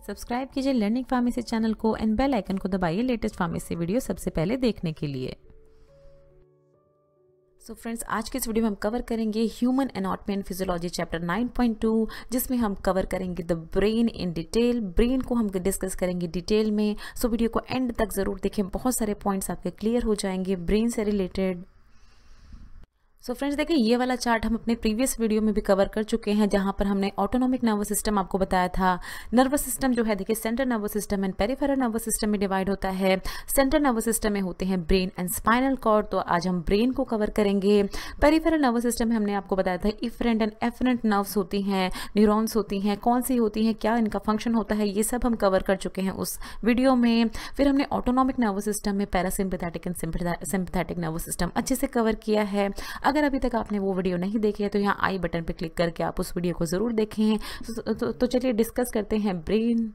Subscribe कीजिए learning pharmacy channel को and bell icon को दबाइए लेटेस्ट फार्मेसी वीडियो सबसे पहले देखने के लिए। सो फ्रेंड्स, आज के इस वीडियो में हम कवर करेंगे human anatomy and physiology chapter 9.2, जिसमें हम कवर करेंगे the brain in detail. Brain को हम डिस्कस करेंगे डिटेल में। सो वीडियो को एंड तक ज़रूर देखें, बहुत सारे पॉइंट्स आपके क्लियर हो जाएंगे ब्रेन से रिलेटेड। सो फ्रेंड्स, देखिए ये वाला चार्ट हम अपने प्रीवियस वीडियो में भी कवर कर चुके हैं, जहां पर हमने ऑटोनॉमिक नर्वस सिस्टम आपको बताया था। नर्वस सिस्टम जो है देखिए central nervous system and peripheral nervous system में डिवाइड होता है। सेंट्रल नर्वस सिस्टम में होते हैं ब्रेन एंड स्पाइनल कॉर्ड, तो आज हम ब्रेन को कवर करेंगे। पेरिफेरल नर्वस सिस्टम में हमने आपको बताया था इफरेंट एंड एफरेंट नर्व्स होती हैं, न्यूरॉन्स होती हैं, कौन सी होती हैं, क्या इनका फंक्शन होता है, ये सब हम कवर कर चुके हैं उस वीडियो में। फिर हमने ऑटोनॉमिक नर्वस सिस्टम में parasympathetic and sympathetic nervous system अच्छे से कवर किया है। अगर अभी तक आपने वो वीडियो नहीं देखी है तो यहाँ आई बटन पर क्लिक करके आप उस वीडियो को ज़रूर देखें। तो चलिए डिस्कस करते हैं ब्रेन।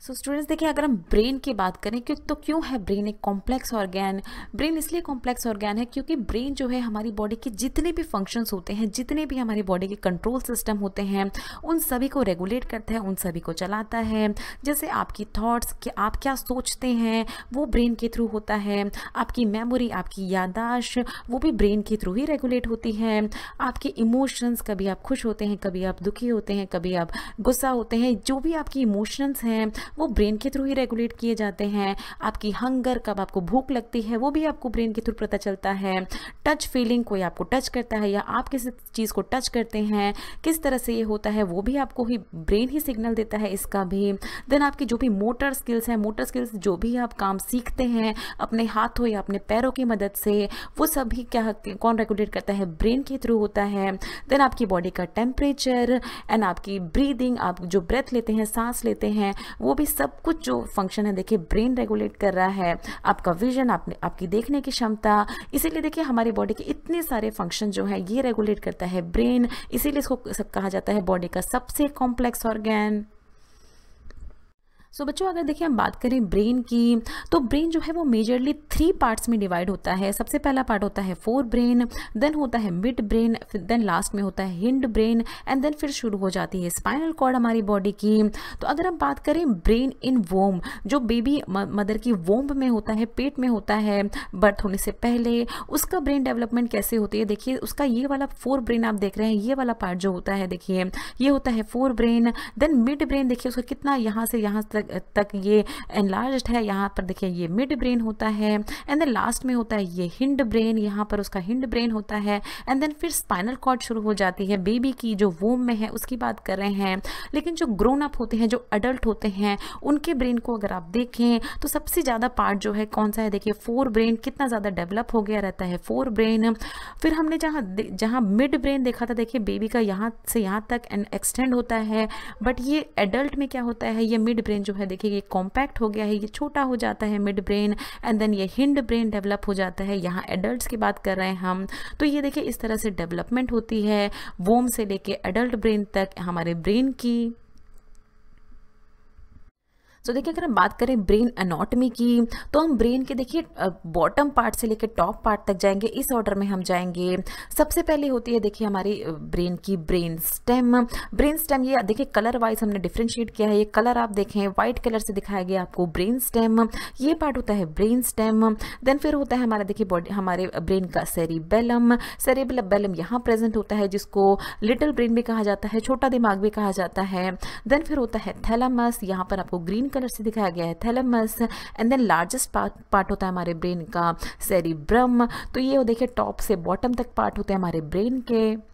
सो स्टूडेंट्स, देखिए अगर हम ब्रेन की बात करें तो क्यों है ब्रेन एक कॉम्प्लेक्स ऑर्गैन। ब्रेन इसलिए कॉम्प्लेक्स ऑर्गैन है क्योंकि ब्रेन जो है हमारी बॉडी के जितने भी फंक्शंस होते हैं, जितने भी हमारी बॉडी के कंट्रोल सिस्टम होते हैं, उन सभी को रेगुलेट करता है, उन सभी को चलाता है। जैसे आपकी थॉट्स, कि आप क्या सोचते हैं, वो ब्रेन के थ्रू होता है। आपकी मेमोरी, आपकी याददाश्त, वो भी ब्रेन के थ्रू ही रेगुलेट होती है। आपके इमोशंस, कभी आप खुश होते हैं, कभी आप दुखी होते हैं, कभी आप गुस्सा होते हैं, जो भी आपकी इमोशंस हैं वो ब्रेन के थ्रू ही रेगुलेट किए जाते हैं। आपकी हंगर, कब आपको भूख लगती है, वो भी आपको ब्रेन के थ्रू पता चलता है। टच फीलिंग, कोई आपको टच करता है या आप किसी चीज़ को टच करते हैं, किस तरह से ये होता है, वो भी आपको ही ब्रेन ही सिग्नल देता है इसका भी। देन आपकी जो भी मोटर स्किल्स हैं, मोटर स्किल्स जो भी आप काम सीखते हैं अपने हाथों या अपने पैरों की मदद से, वो सभी क्या कौन रेगुलेट करता है, ब्रेन के थ्रू होता है। देन आपकी बॉडी का टेम्परेचर एंड आपकी ब्रीदिंग, आप जो ब्रेथ लेते हैं, सांस लेते हैं, वो भी सब कुछ जो फंक्शन है देखिए ब्रेन रेगुलेट कर रहा है। आपका विजन, आपकी देखने की क्षमता, इसीलिए देखिए हमारी बॉडी के इतने सारे फंक्शन जो है ये रेगुलेट करता है ब्रेन। इसीलिए इसको कहा जाता है बॉडी का सबसे कॉम्प्लेक्स ऑर्गन। सो बच्चों, अगर देखिए हम बात करें ब्रेन की, तो ब्रेन जो है वो मेजरली 3 पार्ट्स में डिवाइड होता है। सबसे पहला पार्ट होता है फोर ब्रेन, देन होता है मिड ब्रेन, देन लास्ट में होता है हिंड ब्रेन, एंड देन फिर शुरू हो जाती है स्पाइनल कॉर्ड हमारी बॉडी की। तो अगर हम बात करें ब्रेन इन वोम, जो बेबी मदर की वोम्ब में होता है, पेट में होता है बर्थ होने से पहले, उसका ब्रेन डेवलपमेंट कैसे होती है, देखिए उसका ये वाला फोर ब्रेन आप देख रहे हैं, ये वाला पार्ट जो होता है देखिए ये होता है forebrain. Then midbrain, देखिए उसका कितना यहाँ से यहाँ तक ये एनलार्ज्ड है, यहाँ पर देखिए ये मिड ब्रेन होता है। एंड देन लास्ट में होता है ये हिंड ब्रेन, यहाँ पर उसका हिंड ब्रेन होता है। एंड देन फिर स्पाइनल कॉर्ड शुरू हो जाती है। बेबी की जो वोम में है उसकी बात कर रहे हैं, लेकिन जो ग्रोन अप होते हैं, जो अडल्ट होते हैं, उनके ब्रेन को अगर आप देखें तो सबसे ज़्यादा पार्ट जो है कौन सा है, देखिए फोर ब्रेन कितना ज़्यादा डेवलप हो गया रहता है, फोर ब्रेन। फिर हमने जहाँ मिड ब्रेन देखा था, देखिए बेबी का यहाँ से यहाँ तक एक्सटेंड होता है, बट ये एडल्ट में क्या होता है, ये मिड ब्रेन जो है देखिए ये कॉम्पैक्ट हो गया है, ये छोटा हो जाता है मिड ब्रेन। एंड देन ये हिंड ब्रेन डेवलप हो जाता है, यहाँ एडल्ट्स की बात कर रहे हैं हम। तो ये देखिए इस तरह से डेवलपमेंट होती है वोम से लेके एडल्ट ब्रेन तक हमारे ब्रेन की। तो देखिए अगर हम बात करें ब्रेन एनाटॉमी की, तो हम ब्रेन के देखिए बॉटम पार्ट से लेकर टॉप पार्ट तक जाएंगे, इस ऑर्डर में हम जाएंगे। सबसे पहले होती है देखिए हमारी ब्रेन की ब्रेन स्टेम। ब्रेन स्टेम ये देखिए कलर वाइज हमने डिफ्रेंशिएट किया है, ये कलर आप देखें व्हाइट कलर से दिखाया गया आपको ब्रेन स्टेम, ये पार्ट होता है ब्रेन स्टेम। देन फिर होता है हमारा देखिए बॉडी, हमारे ब्रेन का सेरिबेलम। सेरिबेलम यहाँ प्रेजेंट होता है, जिसको लिटिल ब्रेन भी कहा जाता है, छोटा दिमाग भी कहा जाता है। देन फिर होता है थैलेमस, यहाँ पर आपको ग्रीन कलर से दिखाया गया है thalamus. And then largest part होता है हमारे ब्रेन का सेरिब्रम। तो ये देखिए टॉप से बॉटम तक पार्ट होते हैं हमारे ब्रेन के।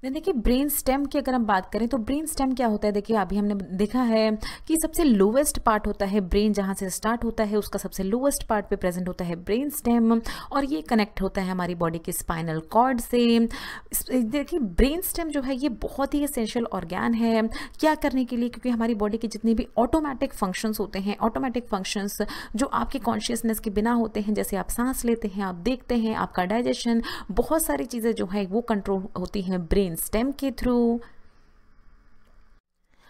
देखिए ब्रेन स्टेम की अगर हम बात करें तो ब्रेन स्टेम क्या होता है, देखिए अभी हमने देखा है कि सबसे लोवेस्ट पार्ट होता है ब्रेन, जहाँ से स्टार्ट होता है उसका सबसे लोवेस्ट पार्ट पे प्रेजेंट होता है ब्रेन स्टेम, और ये कनेक्ट होता है हमारी बॉडी के स्पाइनल कॉर्ड से। देखिए ब्रेन स्टेम जो है ये बहुत ही एसेंशियल ऑर्गन है क्या करने के लिए, क्योंकि हमारी बॉडी के जितने भी ऑटोमेटिक फंक्शंस होते हैं, ऑटोमेटिक फंक्शंस जो आपके कॉन्शियसनेस के बिना होते हैं, जैसे आप सांस लेते हैं, आप देखते हैं, आपका डाइजेशन, बहुत सारी चीज़ें जो है वो कंट्रोल होती हैं ब्रेन स्टेम के थ्रू।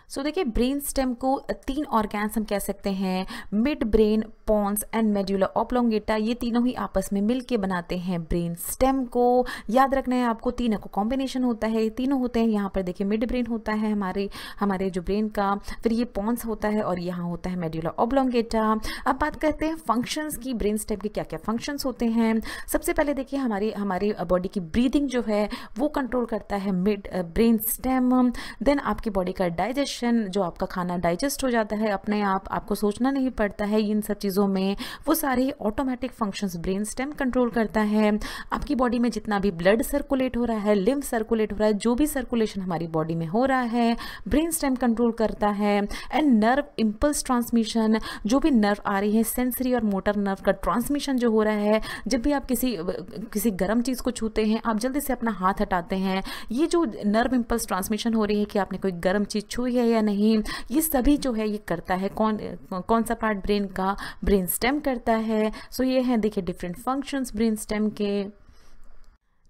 सो देखिए ब्रेन स्टेम को 3 ऑर्गन्स हम कह सकते हैं, midbrain, pons and medulla oblongata, ये तीनों ही आपस में मिलके बनाते हैं ब्रेन स्टेम को। याद रखना है आपको, तीनों को कॉम्बिनेशन होता है, तीनों होते हैं। यहाँ पर देखिए मिड ब्रेन होता है हमारे जो ब्रेन का, फिर ये पॉन्स होता है और यहाँ होता है मेड्यूला ऑब्लोंगेटा। अब बात करते हैं फंक्शंस की, ब्रेन स्टेम के क्या क्या फंक्शंस होते हैं। सबसे पहले देखिए हमारी बॉडी की ब्रीदिंग जो है वो कंट्रोल करता है मिड ब्रेन स्टेम। देन आपकी बॉडी का डाइजेशन, जो आपका खाना डाइजेस्ट हो जाता है अपने आप, आपको सोचना नहीं पड़ता है इन सब चीज़ों में, वो सारे automatic functions brain stem control करता है। आपकी बॉडी में जितना भी ब्लड सर्कुलेट हो रहा है, लिम्फ सर्कुलेट हो रहा है, जो भी सर्कुलेशन हमारी बॉडी में हो रहा है ब्रेन स्टेम कंट्रोल करता है। एंड नर्व इम्पल्स ट्रांसमिशन, जो भी नर्व आ रही है, सेंसरी और मोटर नर्व का ट्रांसमिशन जो हो रहा है, जब भी आप किसी गर्म चीज़ को छूते हैं आप जल्दी से अपना हाथ हटाते हैं, ये जो नर्व इम्पल्स ट्रांसमिशन हो रही है कि आपने कोई गर्म चीज़ छुई है या नहीं, ये सभी जो है ये करता है कौन सा पार्ट ब्रेन का, ब्रेन स्टेम करता है। सो ये है देखिए डिफरेंट फंक्शंस ब्रेन स्टेम के।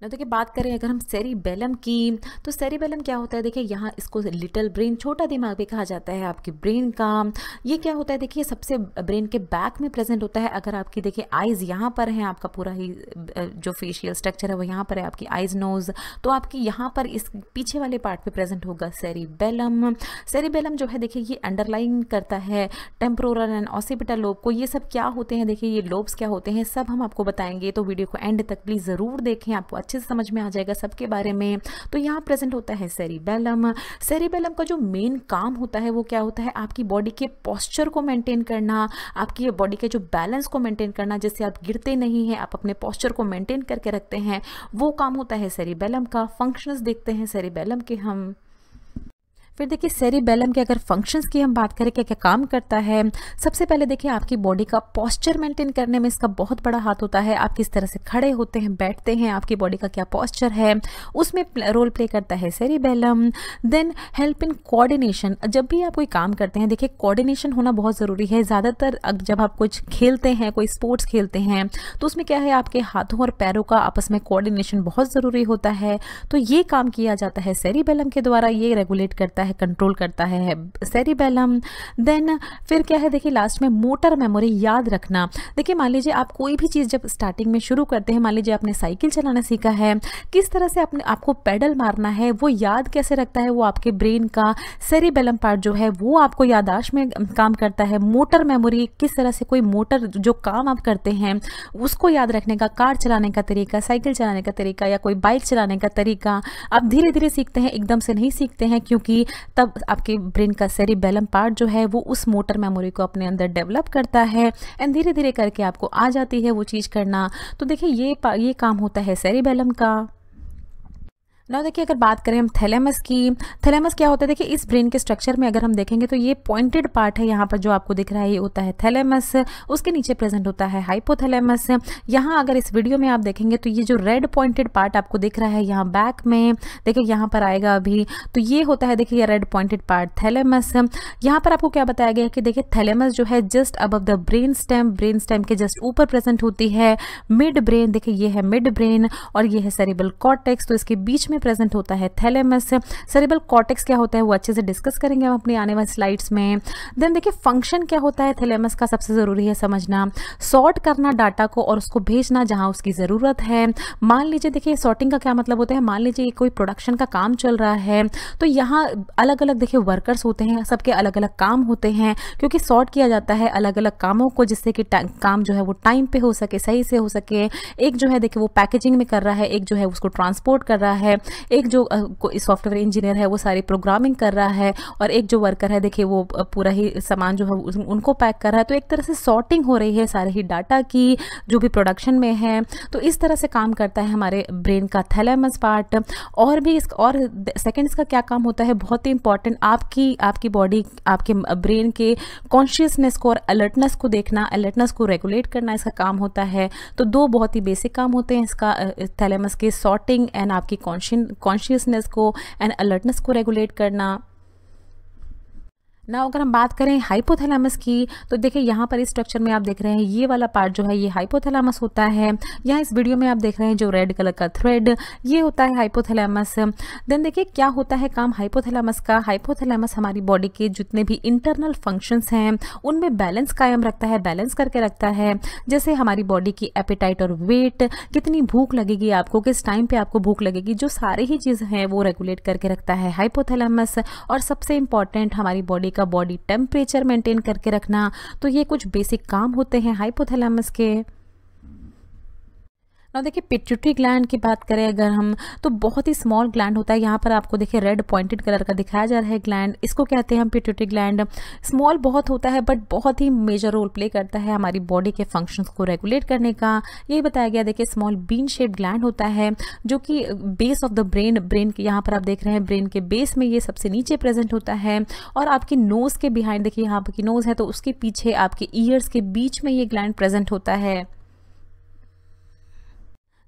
ना देखिए बात करें अगर हम सेरिबेलम की, तो सेरिबेलम क्या होता है, देखिए यहाँ इसको लिटिल ब्रेन, छोटा दिमाग भी कहा जाता है आपके ब्रेन का। ये क्या होता है, देखिए सबसे ब्रेन के बैक में प्रेजेंट होता है। अगर आपकी देखिए आइज़ यहाँ पर है, आपका पूरा ही जो फेशियल स्ट्रक्चर है वो यहाँ पर है, आपकी आइज़ नोज, तो आपकी यहाँ पर इस पीछे वाले पार्ट पे प्रेजेंट होगा सेरिबेलम। सेरिबेलम जो है देखिए ये अंडरलाइन करता है टेम्पोरल एंड ऑसिपिटल लोब को। ये सब क्या होते हैं, देखिए ये लोब्स क्या होते हैं सब हम आपको बताएंगे, तो वीडियो को एंड तक प्लीज़ ज़रूर देखें, आपको अच्छे से समझ में आ जाएगा सबके बारे में। तो यहाँ प्रेजेंट होता है सेरिबेलम। सेरिबेलम का जो मेन काम होता है वो क्या होता है, आपकी बॉडी के पोस्चर को मेंटेन करना, आपकी बॉडी के जो बैलेंस को मेंटेन करना, जिससे आप गिरते नहीं हैं, आप अपने पोस्चर को मेंटेन करके रखते हैं, वो काम होता है सेरिबेलम का। फंक्शंस देखते हैं सेरिबेलम के हम। फिर देखिए सेरिबेलम के अगर फंक्शंस की हम बात करें क्या क्या काम करता है, सबसे पहले देखिए आपकी बॉडी का पोस्चर मेंटेन करने में इसका बहुत बड़ा हाथ होता है। आप किस तरह से खड़े होते हैं, बैठते हैं, आपकी बॉडी का क्या पोस्चर है, उसमें रोल प्ले करता है cerebellum. Then help in coordination, जब भी आप कोई काम करते हैं देखिए कोऑर्डिनेशन होना बहुत ज़रूरी है। ज़्यादातर जब आप कुछ खेलते हैं, कोई स्पोर्ट्स खेलते हैं, तो उसमें क्या है आपके हाथों और पैरों का आपस में कोऑर्डिनेशन बहुत ज़रूरी होता है। तो ये काम किया जाता है सेरिबेलम के द्वारा, ये रेगुलेट करता है, कंट्रोल करता है सेरिबेलम। देन फिर क्या है, देखिए लास्ट में मोटर मेमोरी, याद रखना। देखिए मान लीजिए आप कोई भी चीज़ जब स्टार्टिंग में शुरू करते हैं, मान लीजिए आपने साइकिल चलाना सीखा है, किस तरह से आपको पेडल मारना है वो याद कैसे रखता है, वो आपके ब्रेन का सेरिबेलम पार्ट जो है वो आपको याददाश्त में काम करता है। मोटर मेमोरी, किस तरह से कोई मोटर जो काम आप करते हैं उसको याद रखने का, कार चलाने का तरीका, साइकिल चलाने का तरीका या कोई बाइक चलाने का तरीका आप धीरे धीरे सीखते हैं, एकदम से नहीं सीखते हैं, क्योंकि तब आपके ब्रेन का सेरिबेलम पार्ट जो है वो उस मोटर मेमोरी को अपने अंदर डेवलप करता है एंड धीरे धीरे करके आपको आ जाती है वो चीज़ करना। तो देखिए ये काम होता है सेरिबेलम का। ना देखिए अगर बात करें हम थैलेमस की, थैलेमस क्या होता है, देखिए इस ब्रेन के स्ट्रक्चर में अगर हम देखेंगे तो ये पॉइंटेड पार्ट है, यहाँ पर जो आपको दिख रहा है ये होता है थैलेमस, उसके नीचे प्रेजेंट होता है हाइपोथैलेमस। यहाँ अगर इस वीडियो में आप देखेंगे तो ये जो रेड पॉइंटेड पार्ट आपको दिख रहा है यहाँ बैक में, देखिए यहाँ पर आएगा अभी, तो ये होता है देखिए ये रेड पॉइंटेड पार्ट थैलेमस। यहाँ पर आपको क्या बताया गया है कि देखिए थैलेमस जो है just above the brain stem के जस्ट ऊपर प्रेजेंट होती है। मिड ब्रेन, देखिए ये है मिड ब्रेन और ये है सेरिब्रल कॉर्टेक्स, तो इसके बीच में प्रेजेंट होता है थैलेमस। सेरिब्रल कॉर्टेक्स क्या होता है वो अच्छे से डिस्कस करेंगे हम अपनी आने वाली स्लाइड्स में। देन देखिए फंक्शन क्या होता है थैलेमस का, सबसे ज़रूरी है समझना, सॉर्ट करना डाटा को और उसको भेजना जहां उसकी ज़रूरत है। मान लीजिए देखिए सॉर्टिंग का क्या मतलब होता है, मान लीजिए कोई प्रोडक्शन का काम चल रहा है तो यहाँ अलग अलग देखिए वर्कर्स होते हैं, सबके अलग अलग काम होते हैं, क्योंकि सॉर्ट किया जाता है अलग अलग कामों को जिससे कि काम जो है वो टाइम पे हो सके, सही से हो सके। एक जो है देखिए वो पैकेजिंग में कर रहा है, एक जो है उसको ट्रांसपोर्ट कर रहा है, एक जो सॉफ्टवेयर इंजीनियर है वो सारी प्रोग्रामिंग कर रहा है और एक जो वर्कर है देखिए वो पूरा ही सामान जो है उनको पैक कर रहा है। तो एक तरह से सॉर्टिंग हो रही है सारे ही डाटा की जो भी प्रोडक्शन में है। तो इस तरह से काम करता है हमारे ब्रेन का थैलेमस पार्ट। और भी और सेकेंड इसका क्या काम होता है, बहुत ही इंपॉर्टेंट, आपकी बॉडी, आपके ब्रेन के कॉन्शियसनेस को और अलर्टनेस को देखना, अलर्टनेस को रेगुलेट करना इसका काम होता है। तो दो बहुत ही बेसिक काम होते हैं इसका थैलेमस के, सॉर्टिंग एंड आपकी कॉन्शियसनेस को एंड अलर्टनेस को रेगुलेट करना। ना अगर हम बात करें हाइपोथैलेमस की, तो देखिए यहाँ पर इस स्ट्रक्चर में आप देख रहे हैं ये वाला पार्ट जो है ये हाइपोथैलेमस होता है। यहाँ इस वीडियो में आप देख रहे हैं जो रेड कलर का थ्रेड ये होता है हाइपोथैलेमस। देन देखिए क्या होता है काम हाइपोथैलेमस का। हाइपोथैलेमस हमारी बॉडी के जितने भी इंटरनल फंक्शंस हैं उनमें बैलेंस कायम रखता है, बैलेंस करके रखता है। जैसे हमारी बॉडी की एपेटाइट और वेट, कितनी भूख लगेगी आपको, किस टाइम पे आपको भूख लगेगी, जो सारी ही चीज़ें हैं वो रेगुलेट करके रखता है हाइपोथैलेमस। और सबसे इंपॉर्टेंट हमारी बॉडी का बॉडी टेम्परेचर मेंटेन करके रखना। तो ये कुछ बेसिक काम होते हैं हाइपोथैलेमस के। ना देखिए पिट्यूटरी ग्लैंड की बात करें अगर हम, तो बहुत ही स्मॉल ग्लैंड होता है। यहाँ पर आपको देखिए रेड पॉइंटेड कलर का दिखाया जा रहा है ग्लैंड, इसको कहते हैं हम पिट्यूटरी ग्लैंड। स्मॉल बहुत होता है बट बहुत ही मेजर रोल प्ले करता है हमारी बॉडी के फंक्शंस को रेगुलेट करने का। यही बताया गया। देखिए स्मॉल बीन शेप्ड ग्लैंड होता है जो कि बेस ऑफ द ब्रेन के यहाँ पर आप देख रहे हैं ब्रेन के बेस में ये सबसे नीचे प्रेजेंट होता है। और आपकी नोज़ के बिहाइंड, देखिए यहाँ पर की नोज़ है तो उसके पीछे आपके ईयर्स के बीच में ये ग्लैंड प्रेजेंट होता है।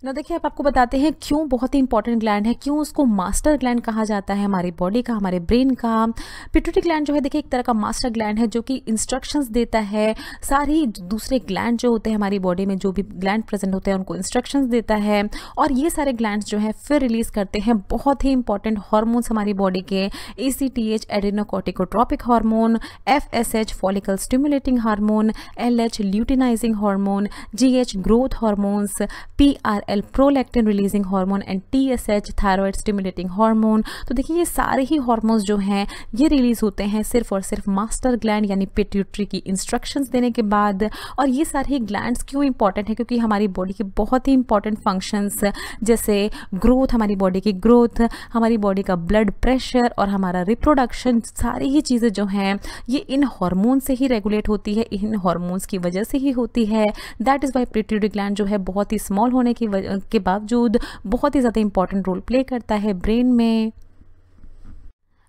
ना देखिए अब आपको बताते हैं क्यों बहुत ही इंपॉर्टेंट ग्लैंड है, क्यों उसको मास्टर ग्लैंड कहा जाता है हमारी बॉडी का, हमारे ब्रेन का। पिट्यूटरी ग्लैंड जो है देखिए एक तरह का मास्टर ग्लैंड है जो कि इंस्ट्रक्शंस देता है। सारी दूसरे ग्लैंड जो होते हैं हमारी बॉडी में, जो भी ग्लैंड प्रेजेंट होते हैं उनको इंस्ट्रक्शंस देता है। और ये सारे ग्लैंड्स जो है फिर रिलीज करते हैं बहुत ही इंपॉर्टेंट हार्मोन्स हमारी बॉडी के, ACTH adrenocorticotropic hormone, FSH follicle stimulating hormone, LH luteinizing hormone, GH growth hormones, PRL prolactin releasing hormone and TSH thyroid stimulating hormone. तो देखिए ये सारे ही हार्मोन्स जो हैं ये रिलीज होते हैं सिर्फ और सिर्फ मास्टर ग्लैंड यानी पिट्यूटरी की इंस्ट्रक्शंस देने के बाद। और ये सारे ही ग्लैंड्स क्यों इंपॉर्टेंट है, क्योंकि हमारी बॉडी के बहुत ही इंपॉर्टेंट फंक्शंस जैसे ग्रोथ, हमारी बॉडी की ग्रोथ, हमारी बॉडी का ब्लड प्रेशर और हमारा रिप्रोडक्शन, सारी ही चीज़ें जो हैं ये इन हार्मोन से ही रेगुलेट होती है, इन हार्मोन्स की वजह से ही होती है। That is why pituitary gland जो है बहुत ही स्मॉल होने के बावजूद बहुत ही ज़्यादा इंपॉर्टेंट रोल प्ले करता है ब्रेन में।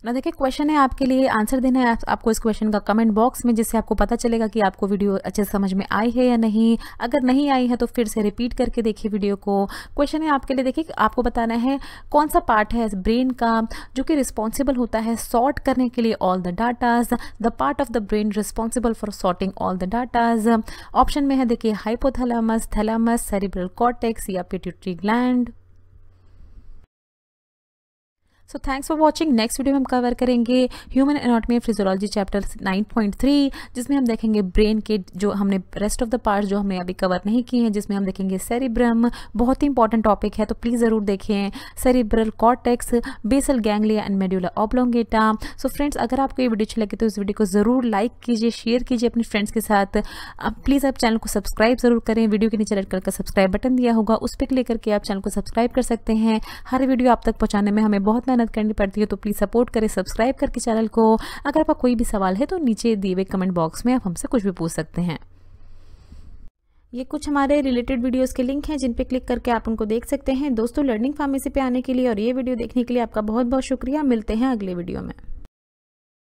ना देखिए क्वेश्चन है आपके लिए, आंसर देना है आपको इस क्वेश्चन का कमेंट बॉक्स में, जिससे आपको पता चलेगा कि आपको वीडियो अच्छे से समझ में आई है या नहीं। अगर नहीं आई है तो फिर से रिपीट करके देखिए वीडियो को। क्वेश्चन है आपके लिए, देखिए आपको बताना है कौन सा पार्ट है ब्रेन का जो कि रिस्पॉन्सिबल होता है सॉर्ट करने के लिए all the datas. The part of the brain responsible for sorting all the datas. Option में है देखिए हाइपोथैलेमस, थैलेमस, सेरिब्रल कॉर्टेक्स या pituitary gland. So thanks for watching. Next video में हम कवर करेंगे human anatomy and physiology chapter 9.3, जिसमें हम देखेंगे ब्रेन के जो हमने रेस्ट ऑफ द पार्ट्स जो हमने अभी कवर नहीं किए हैं, जिसमें हम देखेंगे सेरिब्रम, बहुत ही इंपॉर्टेंट टॉपिक है तो प्लीज़ ज़रूर देखें। Cerebral cortex, basal ganglia and medulla oblongata. So friends अगर आपको ये वीडियो अच्छी लगे तो इस वीडियो को ज़रूर लाइक कीजिए, शेयर कीजिए अपने फ्रेंड्स के साथ। प्लीज़ आप चैनल को सब्सक्राइब ज़रूर करें। वीडियो के नीचे रेड कलर का सब्सक्राइब बटन दिया होगा, उस पर क्लिक करके आप चैनल को सब्सक्राइब कर सकते हैं। हर वीडियो आप तक पहुँचाने में हमें बहुत मेहनत करनी पड़ती है, तो प्लीज़ सपोर्ट करें सब्सक्राइब करके चैनल को। अगर आपका कोई भी सवाल है तो नीचे दिए हुए कमेंट बॉक्स में आप हमसे कुछ भी पूछ सकते हैं। ये कुछ हमारे रिलेटेड वीडियोस के लिंक हैं जिन पे क्लिक करके आप उनको देख सकते हैं। दोस्तों लर्निंग फार्मेसी पे आने के लिए और ये वीडियो देखने के लिए आपका बहुत बहुत शुक्रिया। मिलते हैं अगले वीडियो में।